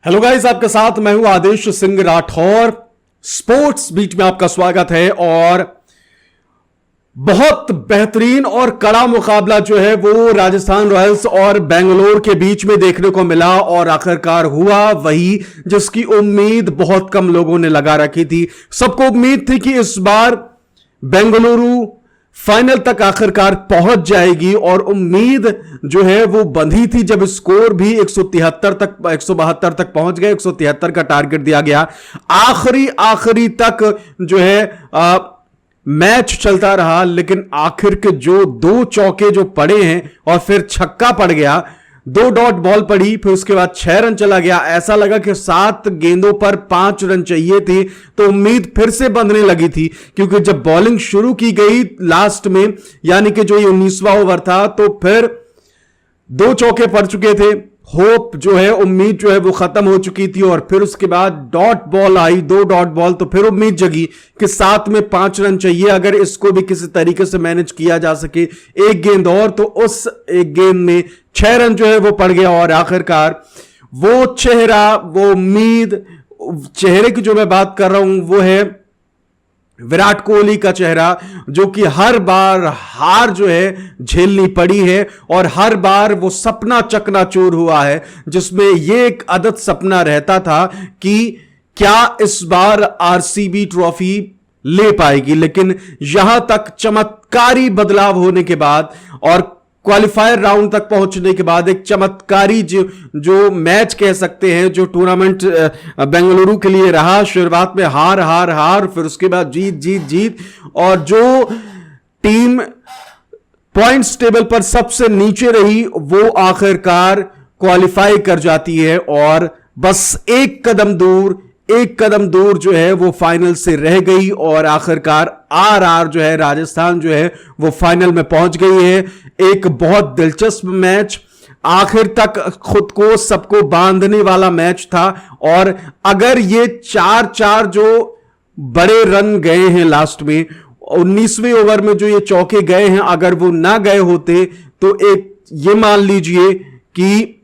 Hello guys, आपके साथ मैं हूं आदेश सिंह राठौर। स्पोर्ट्स बीट में आपका स्वागत है। और बहुत बेहतरीन और कड़ा मुकाबला जो है वो राजस्थान रॉयल्स और बेंगलोर के बीच में देखने को मिला और आखिरकार हुआ वही जिसकी उम्मीद बहुत कम लोगों ने लगा रखी थी। सबको उम्मीद थी कि इस बार बेंगलुरु फाइनल तक आखिरकार पहुंच जाएगी और उम्मीद जो है वो बंधी थी। जब स्कोर भी 172 तक पहुंच गए, 173 का टारगेट दिया गया। आखिरी तक जो है मैच चलता रहा, लेकिन आखिर के जो दो चौके जो पड़े हैं और फिर छक्का पड़ गया, 2 डॉट बॉल पड़ी, फिर उसके बाद 6 रन चला गया। ऐसा लगा कि 7 गेंदों पर 5 रन चाहिए थे, तो उम्मीद फिर से बंधने लगी थी। क्योंकि जब बॉलिंग शुरू की गई लास्ट में, यानी कि जो ये 19वां ओवर था, तो फिर 2 चौके पड़ चुके थे। होप जो है, उम्मीद जो है वो खत्म हो चुकी थी। और फिर उसके बाद डॉट बॉल आई, 2 डॉट बॉल, तो फिर उम्मीद जगी कि 7 में 5 रन चाहिए। अगर इसको भी किसी तरीके से मैनेज किया जा सके, एक गेंद और, तो उस एक गेंद में 6 रन जो है वो पड़ गया। और आखिरकार वो चेहरा, वो उम्मीद, चेहरे की जो मैं बात कर रहा हूं वो है विराट कोहली का चेहरा, जो कि हर बार हार जो है झेलनी पड़ी है और हर बार वो सपना चकनाचूर हुआ है, जिसमें ये एक अदद सपना रहता था कि क्या इस बार आरसीबी ट्रॉफी ले पाएगी। लेकिन यहां तक चमत्कारी बदलाव होने के बाद और क्वालिफायर राउंड तक पहुंचने के बाद एक चमत्कारी जो मैच कह सकते हैं, जो टूर्नामेंट बेंगलुरु के लिए रहा। शुरुआत में हार, फिर उसके बाद जीत, और जो टीम पॉइंट्स टेबल पर सबसे नीचे रही वो आखिरकार क्वालिफाई कर जाती है। और बस एक कदम दूर जो है वो फाइनल से रह गई। और आखिरकार आरआर जो है, राजस्थान जो है वो फाइनल में पहुंच गई है। एक बहुत दिलचस्प मैच, आखिर तक खुद को सबको बांधने वाला मैच था। और अगर ये 4-4 जो बड़े रन गए हैं लास्ट में, 19वें ओवर में जो ये चौके गए हैं, अगर वो ना गए होते तो एक ये मान लीजिए कि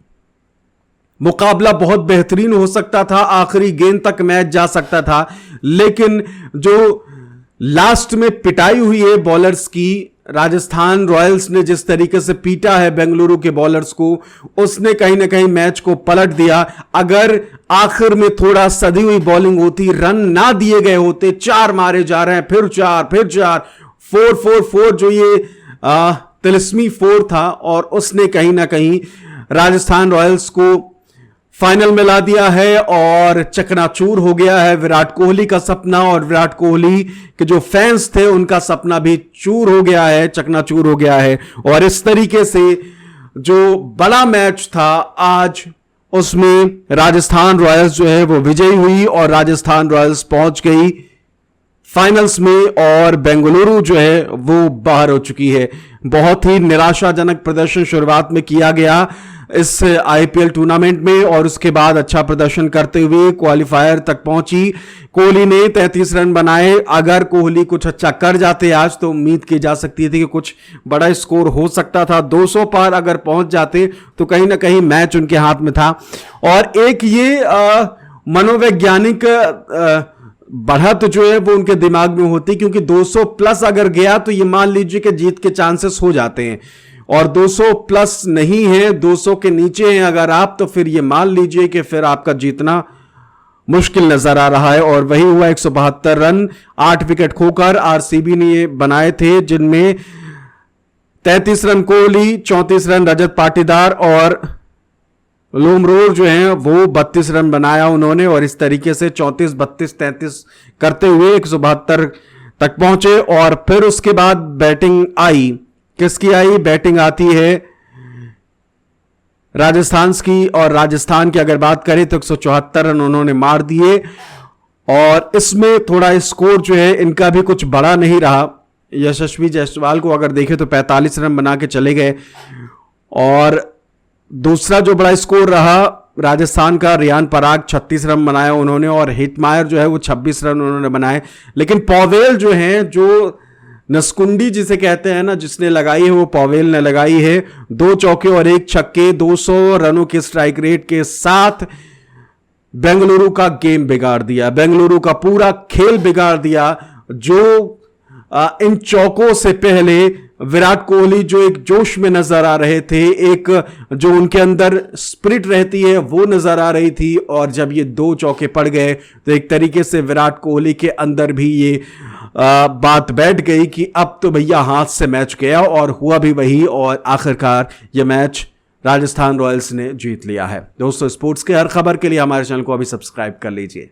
मुकाबला बहुत बेहतरीन हो सकता था, आखिरी गेंद तक मैच जा सकता था। लेकिन जो लास्ट में पिटाई हुई है बॉलर्स की, राजस्थान रॉयल्स ने जिस तरीके से पीटा है बेंगलुरु के बॉलर्स को, उसने कहीं ना कहीं मैच को पलट दिया। अगर आखिर में थोड़ा सदी हुई बॉलिंग होती, रन ना दिए गए होते, 4 मारे जा रहे हैं, फिर 4, 4, जो ये तिलिस्मी 4 था, और उसने कहीं ना कहीं राजस्थान रॉयल्स को फाइनल में ला दिया है। और चकनाचूर हो गया है विराट कोहली का सपना, और विराट कोहली के जो फैंस थे उनका सपना भी चूर हो गया है, चकनाचूर हो गया है। और इस तरीके से जो बड़ा मैच था आज, उसमें राजस्थान रॉयल्स जो है वो विजयी हुई और राजस्थान रॉयल्स पहुंच गई फाइनल्स में, और बेंगलुरु जो है वो बाहर हो चुकी है। बहुत ही निराशाजनक प्रदर्शन शुरुआत में किया गया इस आईपीएल टूर्नामेंट में, और उसके बाद अच्छा प्रदर्शन करते हुए क्वालिफायर तक पहुंची। कोहली ने 33 रन बनाए। अगर कोहली कुछ अच्छा कर जाते आज, तो उम्मीद की जा सकती थी कि कुछ बड़ा स्कोर हो सकता था। 200 पार अगर पहुंच जाते तो कहीं ना कहीं मैच उनके हाथ में था। और एक ये मनोवैज्ञानिक बढ़त जो है वो उनके दिमाग में होती, क्योंकि 200 प्लस अगर गया तो ये मान लीजिए कि जीत के चांसेस हो जाते हैं। और 200 प्लस नहीं है, 200 के नीचे हैं अगर आप, तो फिर ये मान लीजिए कि फिर आपका जीतना मुश्किल नजर आ रहा है। और वही हुआ, 172 रन 8 विकेट खोकर आरसीबी ने ये बनाए थे, जिनमें 33 रन कोहली, 34 रन रजत पाटीदार और लूमरोर जो हैं वो 32 रन बनाया उन्होंने। और इस तरीके से 34, 32, 33 करते हुए 172 तक पहुंचे। और फिर उसके बाद बैटिंग आई, किसकी आई? बैटिंग आती है राजस्थान की, और राजस्थान की अगर बात करें तो 174 रन उन्होंने मार दिए। और इसमें थोड़ा स्कोर जो है इनका भी कुछ बड़ा नहीं रहा। यशस्वी जायसवाल को अगर देखें तो 45 रन बना के चले गए। और दूसरा जो बड़ा स्कोर रहा राजस्थान का, रियान पराग 36 रन बनाया उन्होंने, और हिटमायर जो है वो 26 रन उन्होंने बनाए। लेकिन पॉवेल जो है, जो नसकुंडी जिसे कहते हैं ना, जिसने लगाई है वो पॉवेल ने लगाई है। 2 चौके और 1 छक्के, 200 रनों के स्ट्राइक रेट के साथ बेंगलुरु का गेम बिगाड़ दिया, बेंगलुरु का पूरा खेल बिगाड़ दिया। जो इन चौकों से पहले विराट कोहली जो एक जोश में नजर आ रहे थे, एक जो उनके अंदर स्पिरिट रहती है वो नजर आ रही थी, और जब ये 2 चौके पड़ गए तो एक तरीके से विराट कोहली के अंदर भी ये बात बैठ गई कि अब तो भैया हाथ से मैच गया, और हुआ भी वही, और आखिरकार ये मैच राजस्थान रॉयल्स ने जीत लिया है। दोस्तों, स्पोर्ट्स के हर खबर के लिए हमारे चैनल को अभी सब्सक्राइब कर लीजिए।